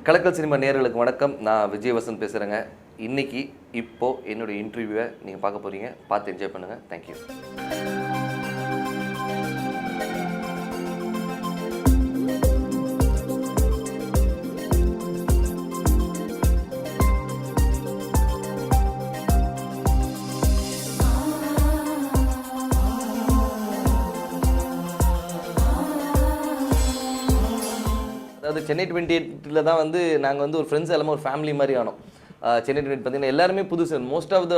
கலக்கல் cinema நேயர்களுக்கு வணக்கம். நான் விஜய் வசந்த் பேசுகிறேங்க. இன்னைக்கு என்னோட இன்டர்வியூவை நீங்கள் பார்க்க போகிறீங்க. பார்த்து என்ஜாய் பண்ணுங்கள். தேங்க்யூ. அதாவது சென்னை 28 தான் வந்து நாங்கள் வந்து ஒரு ஃப்ரெண்ட்ஸ் எல்லாமே ஒரு ஃபேமிலி மாதிரி ஆனோம். சென்னை 28 பார்த்தீங்கன்னா எல்லாருமே புதுசு. மோஸ்ட் ஆஃப் த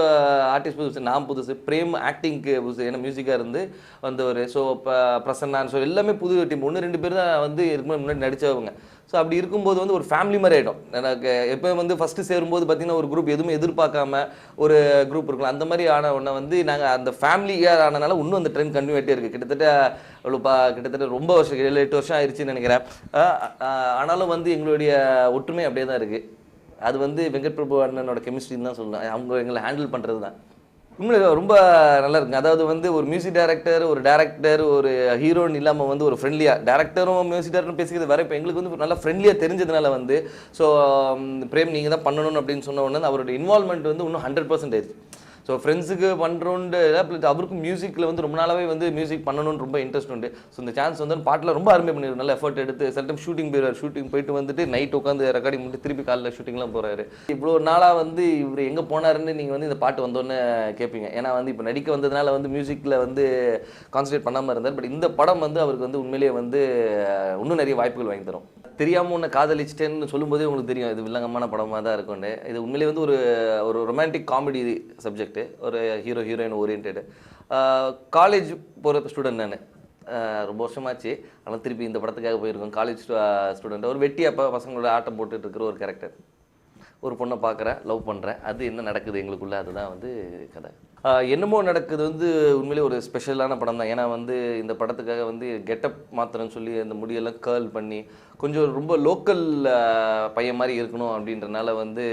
ஆர்டிஸ்ட் புதுசு, நான் புதுசு, பிரேம் ஆக்டிங்க்கு புதுசு, ஏன்னா மியூசிக்காக இருந்து வந்தவர். ஸோ இப்போ பிரசன்னான், ஸோ எல்லாமே புது டீம். 1-2 பேர் தான் வந்து முன்னாடி நடித்தவங்க. ஸோ அப்படி இருக்கும்போது வந்து ஒரு ஃபேமிலி மாதிரி ஆகிடும். எனக்கு எப்போ வந்து ஃபஸ்ட்டு சேரும்போது பார்த்திங்கன்னா ஒரு குரூப் எதுவுமே எதிர்பார்க்காம ஒரு குரூப் இருக்கலாம். அந்த மாதிரி ஆன உடனே வந்து நாங்கள் அந்த ஃபேமிலியாக ஆனனால இன்னும் அந்த ட்ரெண்ட் கண்டினியூ ஆகிட்டே இருக்குது. கிட்டத்தட்ட ரொம்ப வருஷம் 7-8 வருஷம் ஆயிடுச்சுன்னு நினைக்கிறேன். ஆனாலும் வந்து எங்களுடைய ஒற்றுமை அப்படியே தான் இருக்குது. அது வந்து வெங்கட் பிரபு அண்ணனோட கெமிஸ்ட்ரின்னு தான் சொல்லலாம். அவங்க எங்களை ஹேண்டில் பண்ணுறது தான் உண்மையிலே ரொம்ப நல்லா இருக்குங்க. அதாவது வந்து ஒரு மியூசிக் டைரக்டர், ஒரு டேரக்டர், ஒரு ஹீரோன்னு இல்லாமல் வந்து ஒரு ஃப்ரெண்ட்லியாக டேரக்டரும் மியூசிக் டைரக்டரும் பேசிக்கிறது வேறு. இப்போ எங்களுக்கு வந்து நல்லா ஃப்ரெண்ட்லியாக தெரிஞ்சதுனால வந்து ஸோ பிரேம் நீங்கள் தான் பண்ணணும் அப்படின்னு சொன்ன உடனே அவரோட இன்வால்மெண்ட் வந்து இன்னும் 100% ஆயிடுச்சு. ஸோ ஃப்ரெண்ட்ஸுக்கு பண்ணுறோன்ட்டு ப்ளஸ் அவருக்கும் மியூசிக்கில் வந்து ரொம்ப நாளாகவே வந்து மியூசிக் பண்ணணும்னு ரொம்ப இன்ட்ரெஸ்ட் உண்டு. ஸோ இந்த சான்ஸ் வந்து பாட்டில் ரொம்ப அருமையாக பண்ணிடுறாரு. நல்ல எஃபர்ட் எடுத்து சில டைம் ஷூட்டிங் போயிட்டு வந்துட்டு நைட் உட்காந்து ரெக்கார்டிங் பண்ணிட்டு திருப்பி காலையில் ஷூட்டிங்லாம் போகிறாரு. இவ்வளோ நாளாக வந்து இவர் எங்கே போனாருன்னு நீங்கள் வந்து இந்த பாட்டு வந்தோன்னே கேட்பீங்க. ஏன்னா வந்து இப்போ நடிக்க வந்ததுனால வந்து மியூசிக்கில் வந்து கான்சன்ட்ரேட் பண்ணாமல் இருந்தார். பட் இந்த படம் வந்து அவருக்கு வந்து உண்மையிலேயே வந்து இன்னும் நிறைய வாய்ப்புகள் வாங்கி தரும். தெரியாமல் உன்னை காதலிச்சிட்டேன்னு சொல்லும்போதே உங்களுக்கு தெரியும் இது வில்லங்கமான படமாக தான் இருக்கும்னு. இது உண்மையிலே வந்து ஒரு ரொமான்டிக் காமெடி சப்ஜெக்ட்டு, ஒரு ஹீரோயின் ஓரியன்டு. காலேஜ் போகிற ஸ்டூடெண்ட் நான், ரொம்ப வருஷமாச்சு. ஆனால் திருப்பி இந்த படத்துக்காக போயிருக்கோம். காலேஜ் ஸ்டூடெண்ட், ஒரு வெட்டி அப்போ பசங்களோட ஆட்டம் போட்டுட்டு இருக்கிற ஒரு கேரக்டர். ஒரு பொண்ணை பார்க்குறேன், லவ் பண்ணுறேன். அது என்ன நடக்குது எங்களுக்குள்ளே, அதுதான் வந்து கதை. என்னமோ நடக்குது வந்து உண்மையிலே ஒரு ஸ்பெஷலான படம் தான். ஏன்னா வந்து இந்த படத்துக்காக வந்து கெட்டப் மாத்திரன்னு சொல்லி அந்த முடியெல்லாம் கேர்ள் பண்ணி கொஞ்சம் ரொம்ப லோக்கல் பையன் மாதிரி இருக்கணும் அப்படின்றனால வந்து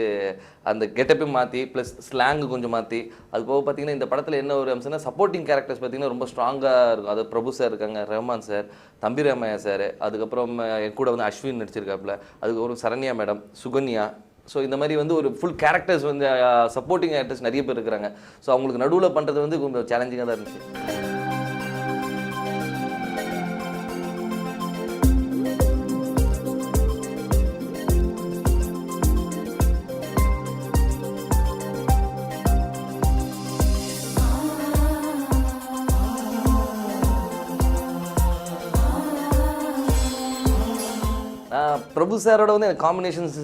அந்த கெட்டப்பையும் மாற்றி ப்ளஸ் ஸ்லாங்கு கொஞ்சம் மாற்றி, அது போக பார்த்திங்கன்னா இந்த படத்தில் என்ன ஒரு அம்சம்னா சப்போர்ட்டிங் கேரக்டர்ஸ் பார்த்திங்கன்னா ரொம்ப ஸ்ட்ராங்காக இருக்கும். அது பிரபு சார் இருக்காங்க, ரஹ்மான் சார், தம்பி ராமையா சார், அதுக்கப்புறம் என் கூட வந்து அஸ்வின் நடிச்சிருக்காப்புல, அதுக்கப்புறம் சரண்யா மேடம், சுகன்யா. ஸோ இந்த மாதிரி வந்து ஒரு ஃபுல் கேரக்டர்ஸ் வந்து சப்போர்ட்டிங் ஆக்டர்ஸ் நிறைய பேர் இருக்கிறாங்க. ஸோ அவங்களுக்கு நடுவில் பண்ணுறது வந்து கொஞ்சம் சேலஞ்சிங்காக தான் இருந்துச்சு. பிரபு சாரோட வந்து எனக்கு காம்பினேஷன்ஸ்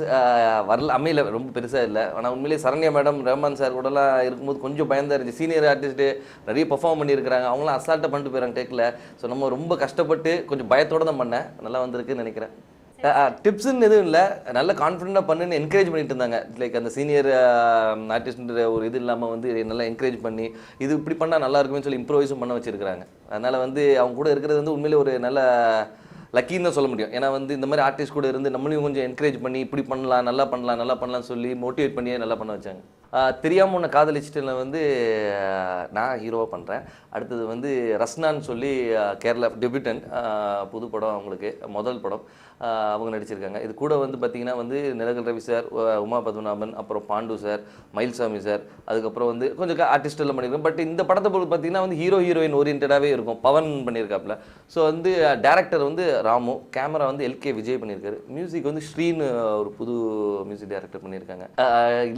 அமையல, ரொம்ப பெருசாக இல்லை. ஆனால் உண்மையிலேயே சரண்யா மேடம், ரஹ்மான் சார் கூடலாம் இருக்கும்போது கொஞ்சம் பயந்தாக இருந்துச்சு. சீனியர் ஆர்டிஸ்ட்டு நிறைய பெர்ஃபார்ம் பண்ணியிருக்கிறாங்க, அவங்களாம் அசால்ட்டாக பண்ணிட்டு போயிடறாங்க டேக்கில். ஸோ நம்ம ரொம்ப கஷ்டப்பட்டு கொஞ்சம் பயத்தோடு தான் பண்ணேன். நல்லா வந்திருக்குன்னு நினைக்கிறேன். டிப்ஸுன்னு எதுவும் இல்லை, நல்ல கான்ஃபிடென்ட்டாக பண்ணுன்னு என்கரேஜ் பண்ணிட்டு இருந்தாங்க. லைக் அந்த சீனியர் ஆர்டிஸ்ட்ன்ற ஒரு இது இல்லாமல் வந்து நல்லா என்கரேஜ் பண்ணி இது இப்படி பண்ணால் நல்லா இருக்குமே சொல்லி இம்ப்ரோவைஸும் பண்ண வச்சுருக்கிறாங்க. அதனால் வந்து அவங்க கூட இருக்கிறது வந்து உண்மையிலே ஒரு நல்ல லக்கின்னு தான் சொல்ல முடியும். ஏன்னா வந்து இந்த மாதிரி ஆர்டிஸ்ட் கூட இருந்து நம்மளையும் கொஞ்சம் என்கரேஜ் பண்ணி இப்படி பண்ணலாம், நல்லா பண்ணலாம்னு சொல்லி மோட்டிவேட் பண்ணியே நல்லா பண்ண வச்சாங்க. தெரியாமல் உன்னை காதலிச்சிட்டில் வந்து நான் ஹீரோவாக பண்ணுறேன். அடுத்தது வந்து ரஸ்னான்னு சொல்லி கேரளா டெபியூட்டன்ட், புது படம், அவங்களுக்கு முதல் படம், அவங்க நடிச்சிருக்காங்க. இது கூட வந்து பார்த்திங்கன்னா வந்து நிலகல் ரவி சார், உமா பத்மநாபன், அப்புறம் பாண்டு சார், மயில்சாமி சார், அதுக்கப்புறம் வந்து கொஞ்சம் ஆர்டிஸ்ட் எல்லாம் பண்ணியிருக்கோம். பட் இந்த படத்தை பொறுத்து பார்த்திங்கன்னா வந்து ஹீரோயின் ஓரியன்டாகவே இருக்கும். பவன் பண்ணியிருக்காப்புல. ஸோ வந்து டேரக்டர் வந்து ராமு, கேமரா வந்து LK விஜய் பண்ணியிருக்காரு, மியூசிக் வந்து ஸ்ரீன்னு ஒரு புது மியூசிக் டைரக்டர் பண்ணியிருக்காங்க.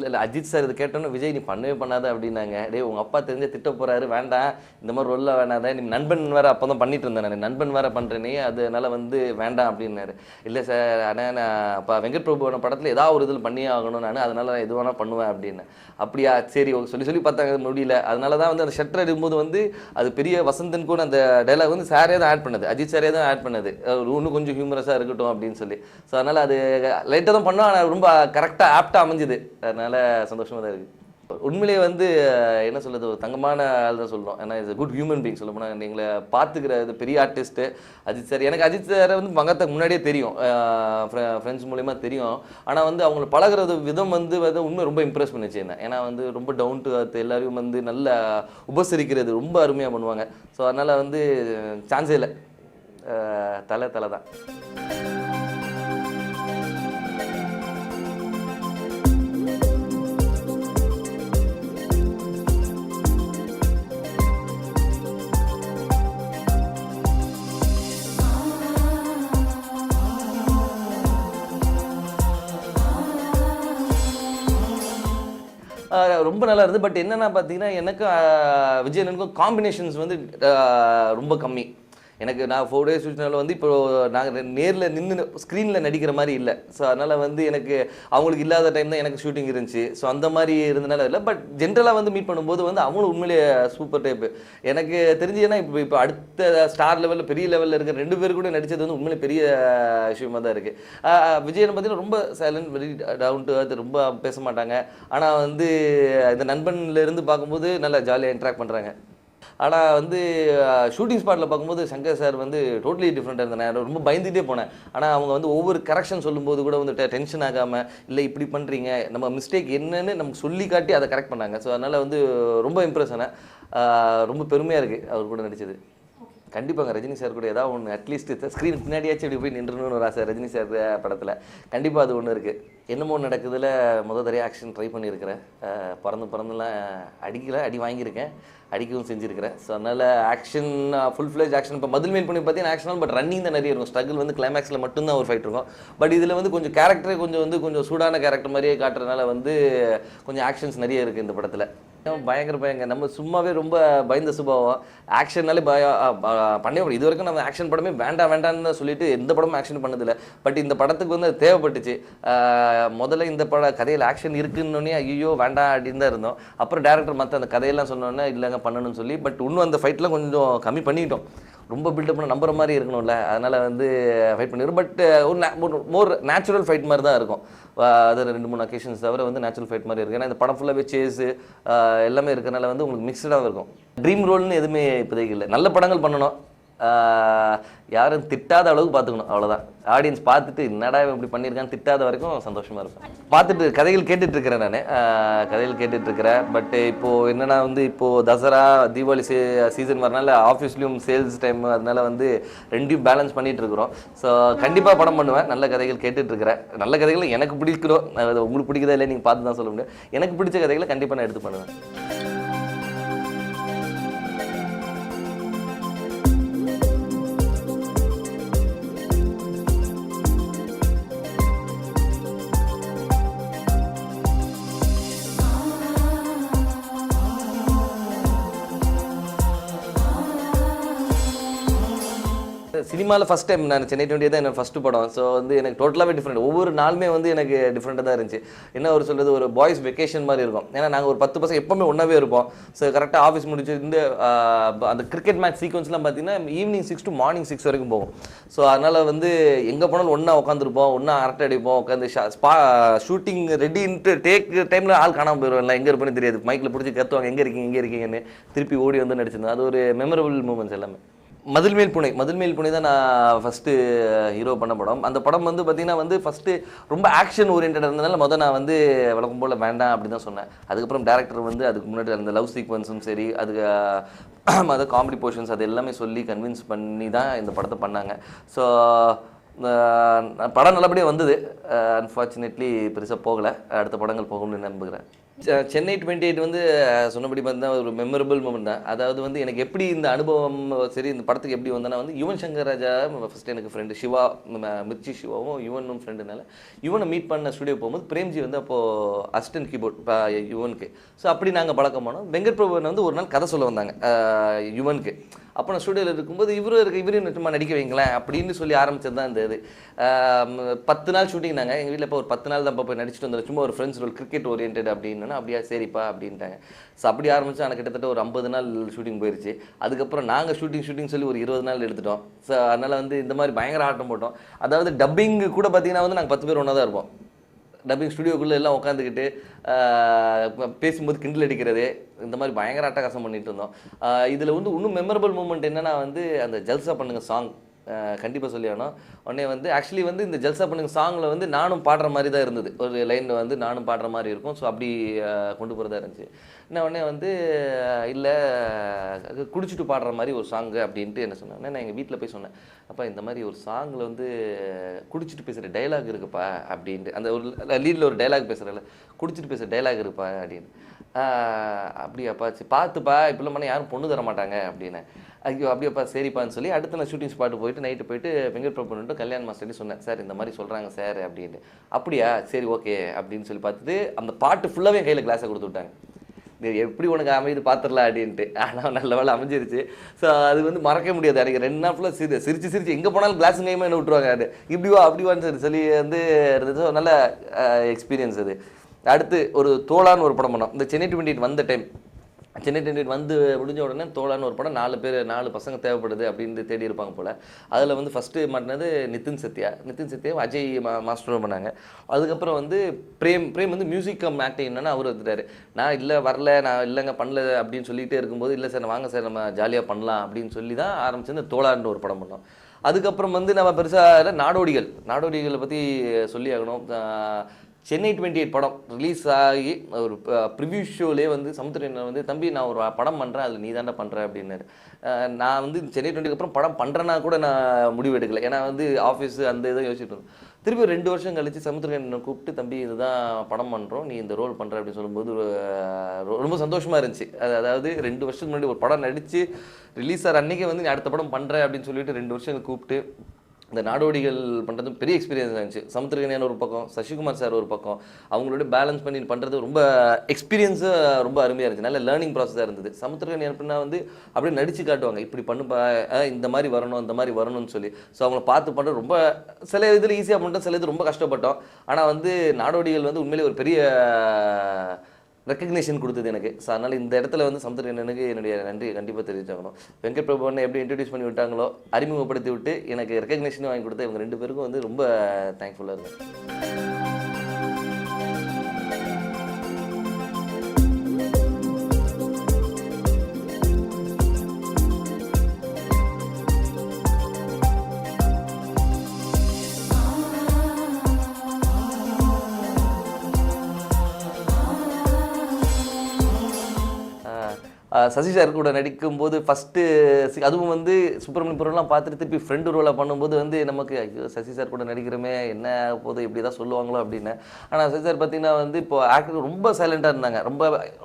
இல்லை அஜித் சார் இது கேட்டோன்னு விஜய் நீ பண்ணவே பண்ணாத அப்படின்னாங்க. டே உங்கள் அப்பா தெரிஞ்ச திட்ட போகிறாரு, வேண்டாம் இந்த மாதிரி ரோல்லாம் வேணாத, நீ நண்பன் வேறு அப்போ தான் பண்ணிட்டு இருந்தேன், நான் நண்பன் வேறு பண்ணுறேனே, அதனால வந்து வேண்டாம் அப்படின்னாரு. இல்லை சார், ஆனால் நான் அப்போ வெங்கட் பிரபுவோட படத்தில் ஏதாவது ஒரு இதில் பண்ணியே ஆகணும், நான் அதனால் நான் எது வேணால் பண்ணுவேன் அப்படின்னு. அப்படியா, சரி சொல்லி பார்த்தாங்க, முடியல. அதனால தான் வந்து அந்த ஷட்டர் எடுக்கும்போது வந்து அது பெரிய வசந்தன் கூட அந்த டைலாக் வந்து சாரே தான் ஆட் பண்ணது, அஜித் சாரே தான் ஆட் பண்ணது, இன்னும் கொஞ்சம் ஹியூமரஸாக இருக்கட்டும் அப்படின்னு சொல்லி. ஸோ அதனால் அது லைட்டாக தான் பண்ணோம், ஆனால் ரொம்ப கரெக்டாக ஆப்டாக அமைஞ்சுது. அதனால் சந்தோஷமாக தான் இருக்குது. உண்மையிலேயே வந்து என்ன சொல்கிறது, ஒரு தங்கமான ஆள் தான் சொல்கிறோம். ஏன்னா இஸ் குட் ஹியூமன் பீங். சொல்ல போனால் எங்களை பார்த்துக்கிற இது பெரிய ஆர்டிஸ்ட்டு அஜித் சார். எனக்கு அஜித் சாரை வந்து மகத்தை முன்னாடியே தெரியும், ஃப்ரெண்ட்ஸ் மூலிமா தெரியும். ஆனால் வந்து அவங்களை பழகிறது விதம் வந்து உண்மை ரொம்ப இம்ப்ரெஸ் பண்ணிச்சு என்ன. ஏன்னா வந்து ரொம்ப டவுன் டு அர்த், எல்லாரையும் வந்து நல்ல உபசரிக்கிறது ரொம்ப அருமையாக பண்ணுவாங்க. ஸோ அதனால் வந்து சான்ஸே இல்லை, தலை தான். ரொம்ப நல்லா இருந்தது. பட் என்னன்னா பார்த்தீங்கன்னா, எனக்கு விஜயனுக்கும் காம்பினேஷன்ஸ் வந்து ரொம்ப கம்மி. எனக்கு நான் 4 டேஸ் ஷூட்னால வந்து இப்போ நாங்கள் நேரில் நின்று ஸ்க்ரீனில் நடிக்கிற மாதிரி இல்லை. ஸோ அதனால் வந்து எனக்கு அவங்களுக்கு இல்லாத டைம் தான் எனக்கு ஷூட்டிங் இருந்துச்சு. ஸோ அந்த மாதிரி இருந்தனால இல்லை. பட் ஜென்ரலாக வந்து மீட் பண்ணும்போது வந்து அவங்களும் உண்மையிலேயே சூப்பர் டைப்பு. எனக்கு தெரிஞ்சு ஏன்னா இப்போ அடுத்த ஸ்டார் லெவலில் பெரிய லெவலில் இருக்கிற 2 பேர் கூட நடித்தது வந்து உண்மையிலே பெரிய விஷயமா தான் இருக்குது. விஜயனை பார்த்தீங்கன்னா ரொம்ப சைலண்ட், வெரி டவுன் டு அர்த், ரொம்ப பேச மாட்டாங்க. ஆனால் வந்து இந்த நண்பன்லேருந்து பார்க்கும்போது நல்லா ஜாலியாக இன்ட்ராக்ட் பண்ணுறாங்க. ஆனால் வந்து ஷூட்டிங் ஸ்பாட்டில் பார்க்கும்போது சங்கர் சார் வந்து டோட்டலி டிஃப்ரெண்ட்டாக இருந்தேன். நான் ரொம்ப பயந்துகிட்டே போனேன். ஆனால் அவங்க வந்து ஒவ்வொரு கரெக்ஷன் சொல்லும்போது கூட வந்து டென்ஷன் ஆகாமல், இல்லை இப்படி பண்ணுறீங்க, நம்ம மிஸ்டேக் என்னன்னு நமக்கு சொல்லி காட்டி அதை கரெக்ட் பண்ணாங்க. ஸோ அதனால் வந்து ரொம்ப இம்ப்ரெஸ் ஆனேன். ரொம்ப பெருமையாக இருக்குது அவர் கூட நடித்தது. கண்டிப்பாங்க ரஜினி சார் கூட ஏதாவது ஒன்று அட்லீஸ்ட் ஸ்க்ரீன் பின்னாடியாச்சும் இப்படி போய் நின்றுணுன்னு ஒரு ஆசை ரஜினி சார் படத்தில். கண்டிப்பாக அது ஒன்று இருக்குது. என்னமோ நடக்குதுல தடவை ஆக்ஷன் ட்ரை பண்ணியிருக்கிறேன். பறந்துலாம் அடி வாங்கியிருக்கேன், அடிக்கவும் செஞ்சுருக்கிறேன். ஸோ அதனால் ஆக்ஷன் ஃபுல் ஃப்ளேஜ் ஆக்ஷன். இப்போ மதில் பண்ணி பார்த்தீங்கன்னா ஆக்ஷனால் பட் ரன்னிங் தான் நிறைய இருக்கும். ஸ்ட்ரகிள் வந்து கிளைமேக்ஸில் மட்டும்தான் ஒரு ஃபைட் இருக்கும். பட் இதில் வந்து கொஞ்சம் கேரக்டரே கொஞ்சம் சூடான கேரக்டர் மாதிரியே காட்டுறதுனால வந்து கொஞ்சம் ஆக்ஷன்ஸ் நிறைய இருக்குது இந்த படத்தில். பயங்கர நம்ம சும்மாவே ரொம்ப பயந்த சுபாவம். ஆக்ஷன்னாலே பண்ணவே முடியும். இது வரைக்கும் நம்ம ஆக்ஷன் படமே வேண்டான்னு தான் சொல்லிட்டு எந்த படமும் ஆக்ஷன் பண்ணதில்லை. பட் இந்த படத்துக்கு வந்து அது தேவைப்பட்டுச்சு. முதல்ல இந்த கதையில் ஆக்ஷன் இருக்குன்னொன்னே ஐயோ வேண்டாம் அப்படின்னு தான் இருந்தோம். அப்புறம் டேரக்டர் மற்ற அந்த கதையெல்லாம் சொன்னோன்னே இல்லைங்க பண்ணணும்னு சொல்லி, பட் இன்னும் அந்த ஃபைட்லாம் கொஞ்சம் கம்மி பண்ணிட்டோம். ரொம்ப பில்டப் பண்ண நம்புற மாதிரி இருக்கணும்ல, அதனால் வந்து ஃபைட் பண்ணிடுறோம். பட் ஒரு மோர் நேச்சுரல் ஃபைட் மாதிரி தான் இருக்கும். அது 2-3 அக்கேஷன்ஸ் தவிர வந்து நேச்சுரல் ஃபைட் மாதிரி இருக்குது. ஏன்னா இந்த படம் ஃபுல்லாகவே சேஸு எல்லாமே இருக்கிறனால வந்து உங்களுக்கு மிக்சடாக இருக்கும். ட்ரீம் ரோல்னு எதுவுமே இப்போதைக்கு இல்லை. நல்ல படங்கள் பண்ணணும், யாரும் திட்டாத அளவுக்கு பார்த்துக்கணும், அவ்வளோதான். ஆடியன்ஸ் பார்த்துட்டு என்னடா இப்படி பண்ணியிருக்கான்னு திட்டாத வரைக்கும் சந்தோஷமாக இருக்கும். பார்த்துட்டு கதைகள் கேட்டுட்ருக்கிறேன், நான் கதைகள் கேட்டுட்ருக்கிறேன். பட் இப்போது என்னென்னா வந்து இப்போது தசரா தீபாவளி சீசன் வரனால ஆஃபீஸ்லேயும் சேல்ஸ் டைம், அதனால வந்து ரெண்டையும் பேலன்ஸ் பண்ணிகிட்ருக்குறோம். ஸோ கண்டிப்பாக படம் பண்ணுவேன். நல்ல கதைகள் கேட்டுட்ருக்கிறேன். நல்ல கதைகள் எனக்கு பிடிக்கிறோம், உங்களுக்கு பிடிக்குதா இல்லை நீங்கள் பார்த்து தான் சொல்ல முடியும். எனக்கு பிடிச்ச கதைகளை கண்டிப்பாக நான் எடுத்து பண்ணுவேன். சினிமாவில் ஃபஸ்ட் டைம் நான் சென்னை 20 தான் என்னோட ஃபஸ்ட்டு படம். ஸோ வந்து எனக்கு டோட்டலாகவே டிஃப்ரெண்ட். ஒவ்வொரு நாளுமே வந்து எனக்கு டிஃப்ரெண்ட்டாக தான் இருந்துச்சு. என்ன ஒரு சொல்கிறது, ஒரு பாய்ஸ் வெக்கேஷன் மாதிரி இருக்கும். ஏன்னா நாங்கள் ஒரு 10 பசங்க எப்போவுமே ஒன்றாவே இருப்போம். ஸோ கரெக்டாக ஆஃபீஸ் முடிச்சு இந்த அந்த கிரிக்கெட் மேட்ச் சீக்வன்ஸ்லாம் பார்த்தீங்கன்னா ஈவினிங் 6 to மார்னிங் 6 வரைக்கும் போகும். ஸோ அதனால் வந்து எங்கே போனாலும் ஒன்றா உட்காந்துருப்போம், ஒன்றா அரட்டை அடிப்போம், உட்காந்து ஷூட்டிங் ரெடின்ட்டு டேக் டைமில் ஆள் காணாமல் போயிடுவோம். எங்கே இருப்பேன்னு தெரியாது. மைக்கில் பிடிச்சி கத்துவாங்க, எங்கே இருக்கீங்கன்னு. திருப்பி ஓடி வந்து நடிச்சிருந்தேன். அது ஒரு மெமரபிள் மூமெண்ட்ஸ் எல்லாமே. மதில் மேல் புனை தான் நான் ஃபஸ்ட்டு ஹீரோ பண்ண படம். அந்த படம் வந்து பார்த்திங்கன்னா வந்து ஃபஸ்ட்டு ரொம்ப ஆக்ஷன் ஓரியன்டாக இருந்ததுனால நான் வந்து வழக்கம் போல் வேண்டாம் அப்படி தான் சொன்னேன். அதுக்கப்புறம் டேரக்டர் வந்து அதுக்கு முன்னாடி அந்த லவ் சீக்வன்ஸும் சரி, அதுக்கு அது காமெடி போர்ஷன்ஸ் அது எல்லாமே சொல்லி கன்வின்ஸ் பண்ணி தான் இந்த படத்தை பண்ணாங்க. ஸோ படம் நல்லபடியாக வந்தது. அன்ஃபார்ச்சுனேட்லி பெருசாக போகலை. அடுத்த படங்கள் போகும்னு நம்புகிறேன். சென்னை 28 வந்து சொன்னபடி பார்த்தா ஒரு மெமரபிள் மூமெண்ட் தான். அதாவது வந்து எனக்கு எப்படி இந்த அனுபவம் சரி இந்த படத்துக்கு எப்படி வந்தேன்னா வந்து யுவன் சங்கர் ராஜா ஃபஸ்ட்டு எனக்கு ஃப்ரெண்டு, சிவா மிர்ச்சி சிவாவும் யுவனும் ஃப்ரெண்டுனால யுவனை மீட் பண்ண ஸ்டுடியோ போகும்போது பிரேம்ஜி வந்து அப்போது அசிஸ்டன்ட் கீபோர்ட் யுவனுக்கு. ஸோ அப்படி நாங்கள் பழக்கம் போனோம். வெங்கட் பிரபுவன் வந்து ஒரு நாள் கதை சொல்ல வந்தாங்க யுவனுக்கு. அப்போ நான் ஸ்டுடியோவில் இருக்கும்போது இவரையும் சும்மா நடிக்க வைங்களேன் அப்படின்னு சொல்லி ஆரம்பிச்சது தான் இந்த இது. 10 நாள் ஷூட்டிங் நாங்கள் எங்கள் வீட்டில் இப்போ ஒரு 10 நாள் தான் போய் நடிச்சுட்டு வந்தோம். சும்மா ஒரு ஃப்ரெண்ட்ஸ் ரோல் கிரிக்கெட் ஓரியன்ட் அப்படின்னா அப்படியா சரிப்பா அப்படின்ட்டாங்க. ஸோ அப்படி ஆரம்பிச்சு எனக்கு கிட்டத்தட்ட ஒரு 50 நாள் ஷூட்டிங் போயிடுச்சு. அதுக்கப்புறம் நாங்கள் ஷூட்டிங் சொல்லி ஒரு 20 நாள் எடுத்துட்டோம். ஸோ அதனால் வந்து இந்த மாதிரி பயங்கர ஆட்டம் போட்டோம். அதாவது டப்பிங் கூட பார்த்தீங்கன்னா வந்து நாங்கள் 10 பேர் ஒன்றா தான் இருப்போம். டப்பிங் ஸ்டுடியோக்குள்ளே எல்லாம் உட்காந்துக்கிட்டு பேசும்போது கிண்டல் அடிக்கிறது, இந்த மாதிரி பயங்கர அட்டகாசம் பண்ணிட்டு இருந்தோம். இதில் வந்து இன்னும் மெமரபிள் மூமெண்ட் என்னென்னா வந்து அந்த ஜல்சா பண்ணுங்க சாங் கண்டிப்பாக சொல்லி ஆனோம். உடனே வந்து ஆக்சுவலி வந்து இந்த ஜல்சா பண்ணுங்க சாங்கில் வந்து நானும் பாடுற மாதிரி தான் இருந்தது. ஒரு லைன் வந்து நானும் பாடுற மாதிரி இருக்கும். ஸோ அப்படி கொண்டு போகிறதா இருந்துச்சு. என்ன உடனே வந்து இல்லை குடிச்சிட்டு பாடுற மாதிரி ஒரு சாங்கு அப்படின்ட்டு என்ன சொன்னேன். நான் எங்கள் வீட்டில் போய் சொன்னேன், அப்பா இந்த மாதிரி ஒரு சாங்கில் வந்து குடிச்சிட்டு பேசுகிற டைலாக் இருக்குப்பா அப்படின்ட்டு. அந்த ஒரு லீடில் ஒரு டைலாக் பேசுகிறல, குடிச்சிட்டு பேசுகிற டைலாக் இருப்பா அப்படின்னு. அப்படியாப்பா சரி பார்த்துப்பா, இப்படிலாம் பண்ணால் யாரும் பொண்ணு தர மாட்டாங்க அப்படின்னு. ஐயோ அப்படியேப்பா சரிப்பான்னு சொல்லி அடுத்து நான் ஷூட்டிங் ஸ்பாட்டு போயிட்டு நைட்டு போயிட்டு ஃபிங்கர் ப்ரூவ் பண்ணிட்டு கல்யாண் மாஸ்டர்ட்டு சொன்னேன், சார் இந்த மாதிரி சொல்கிறாங்க சார் அப்படின்னு. அப்படியா சரி ஓகே அப்படின்னு சொல்லி பார்த்துட்டு அந்த பாட்டு ஃபுல்லாகவே கையில் கிளாஸை கொடுத்து விட்டாங்க. எப்படி உனக்கு அமைது பார்த்துடலாம் அப்படின்ட்டு. ஆனால் நல்ல வேலை அமைஞ்சிருச்சு. ஸோ அது வந்து மறக்க முடியாது. எனக்கு 2 நாள் ஃபுல்லாக சிரிச்சு எங்கே போனாலும் கிளாஸும் கையுமே என்ன விட்டுருவாங்க. அது இப்படிவா அப்படிவான்னு சொல்லி வந்து நல்ல எக்ஸ்பீரியன்ஸ் அது. அடுத்து ஒரு தோளான்னு ஒரு படம் பண்ணோம். இந்த சென்னை 28 வந்த டைம், சென்னை 28 வந்து முடிஞ்ச உடனே தோளான்னு ஒரு படம் 4 பசங்க தேவைப்படுது அப்படின்னு தேடி இருப்பாங்க போல். அதில் வந்து ஃபஸ்ட்டு மாட்டினது நிதின் சத்யா, அஜய் மாஸ்டரும் பண்ணாங்க. அதுக்கப்புறம் வந்து பிரேம் வந்து மியூசிக் கம் ஆக்டிங் என்னன்னா அவர் வந்துட்டார். நான் இல்லை வரல, நான் இல்லைங்க பண்ணல அப்படின்னு சொல்லிகிட்டே இருக்கும்போது, இல்லை சார் வாங்க சார் நம்ம ஜாலியாக பண்ணலாம் அப்படின்னு சொல்லி தான் ஆரம்பிச்சு இந்த தோளான்னு ஒரு படம் பண்ணோம். அதுக்கப்புறம் வந்து நம்ம பெருசாக நாடோடிகளை பற்றி சொல்லி ஆகணும். சென்னை 28 படம் ரிலீஸ் ஆகி ஒரு ப்ரிவ்யூ ஷோலேயே வந்து சமுத்திரன் வந்து தம்பி நான் ஒரு படம் பண்ணுறேன், அதில் நீ தாண்டா பண்ணுற அப்படின்னாரு. நான் வந்து சென்னை 20க்கு அப்புறம் படம் பண்ணுறேன்னா கூட நான் முடிவு எடுக்கலை. ஏன்னா வந்து ஆஃபீஸு அந்த இதை யோசிச்சுட்டு இருந்தோம். திருப்பி 2 வருஷம் கழிச்சு சமுத்திரன் கூப்பிட்டு தம்பி இதுதான் படம் பண்ணுறோம், நீ இந்த ரோல் பண்ணுற அப்படின்னு சொல்லும்போது ரொம்ப சந்தோஷமாக இருந்துச்சு. அதாவது 2 வருஷத்துக்கு முன்னாடி ஒரு படம் நடித்து ரிலீஸ் ஆகிற அன்றைக்கே வந்து நீ அடுத்த படம் பண்ணுறேன் அப்படின்னு சொல்லிட்டு 2 வருஷம் கூப்பிட்டு இந்த நாடோடிகள் பண்ணுறது பெரிய எக்ஸ்பீரியன்ஸ் இருந்துச்சு. சமுத்திரகனியான ஒரு பக்கம், சசிகுமார் சார் ஒரு பக்கம், அவங்களோட பேலன்ஸ் பண்ணி பண்ணுறது ரொம்ப எக்ஸ்பீரியன்ஸு ரொம்ப அருமையாக இருந்துச்சு. நல்ல லேர்னிங் ப்ராசஸாக இருந்தது. சமுத்திரகனி அப்படின்னா வந்து அப்படியே நடிச்சு காட்டுவாங்க, இப்படி பண்ணுப்பா, இந்த மாதிரி வரணும், இந்த மாதிரி வரணும்னு சொல்லி. ஸோ அவங்கள பார்த்து பண்ணுறது ரொம்ப சில இதில் ஈஸியாக பண்ணிட்டோம், சில இது ரொம்ப கஷ்டப்பட்டோம். ஆனால் வந்து நாடோடிகள் வந்து உண்மையிலே ஒரு பெரிய ரெக்கக்னேஷன் கொடுத்தது எனக்கு. ஸோ அதனால் இந்த இடத்துல வந்து சமுத்திரகனனுக்கு என்னுடைய நன்றி கண்டிப்பாக தெரிவிச்சாகணும். வெங்கட் பிரபுவனை எப்படி இன்ட்ரடியூஸ் பண்ணி விட்டாங்களோ, அறிமுகப்படுத்தி விட்டு எனக்கு ரெக்கக்னேஷனும் வாங்கி கொடுத்த இவங்க 2 பேருக்கும் வந்து ரொம்ப தேங்க்ஃபுல்லாக இருக்கேன். சசி சார் கூட நடிக்கும்போது ஃபஸ்ட்டு அதுவும் வந்து சுப்பிரமணியபுரம்லாம் பார்த்துட்டு திருப்பி ஃப்ரெண்டு ரோலாக பண்ணும்போது வந்து நமக்கு ஐயோ சசி சார் கூட நடிக்கிறோமே என்ன போது இப்படி தான் சொல்லுவாங்களோ அப்படின்னு. ஆனால் சசி சார் பார்த்திங்கன்னா வந்து இப்போ ஆக்டர் ரொம்ப சைலண்ட்டாக இருந்தாங்க,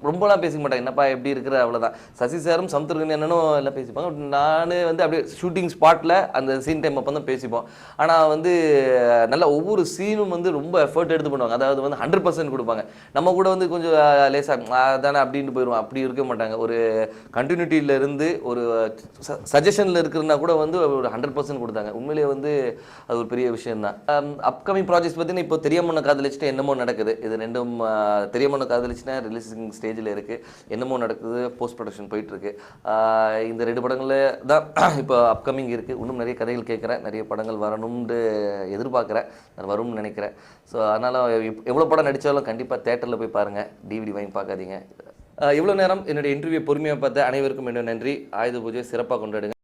ரொம்பலாம் பேசிக்க மாட்டாங்க, என்னப்பா எப்படி இருக்கிற அவ்வளோதான். சசி சாரும் சமுத்திரகனி என்னன்னும் எல்லாம் பேசிப்பாங்க. நான் வந்து அப்படியே ஷூட்டிங் ஸ்பாட்டில் அந்த சீன் டைம் அப்போ தான் பேசிப்போம். ஆனால் வந்து நல்லா ஒவ்வொரு சீனும் வந்து ரொம்ப எஃபர்ட் எடுத்து பண்ணுவாங்க. அதாவது வந்து 100% கொடுப்பாங்க. நம்ம கூட வந்து கொஞ்சம் லேசாக தானே அப்படின்ட்டு போயிடுவோம். அப்படி இருக்க மாட்டாங்க. ஒரு கண்டினியூட்டியில் இருந்து ஒரு சஜஷனில் இருக்கிறனா கூட வந்து ஒரு 100% கொடுத்தாங்க. உண்மையிலேயே வந்து அது ஒரு பெரிய விஷயம் தான். அப்கமிங் ப்ராஜெக்ட்ஸ் பார்த்தீங்கன்னா இப்போ தெரியாம காதலிச்சுட்டு என்னமோ நடக்குது. இது 2ம் தெரியாம காதலிச்சுனா ரிலீசிங் ஸ்டேஜில் இருக்குது, என்னமோ நடக்குது போஸ்ட் ப்ரொடக்ஷன் போயிட்டுருக்கு. இந்த 2 படங்களில் தான் இப்போ அப்கமிங் இருக்குது. இன்னும் நிறைய கதைகள் கேட்குறேன், நிறைய படங்கள் வரணும்னு எதிர்பார்க்குறேன், நான் வரும்னு நினைக்கிறேன். ஸோ அதனால் எவ்வளோ படம் நடித்தாலும் கண்டிப்பாக தேட்டரில் போய் பாருங்கள், டிவிடி வாங்கி பார்க்காதீங்க. இவ்வளோ நேரம் என்னுடைய இன்டர்வியூ பொறுமையாக பார்த்த அனைவருக்கும் என்னோட நன்றி. ஆயுத பூஜை சிறப்பாக கொண்டாடுங்க.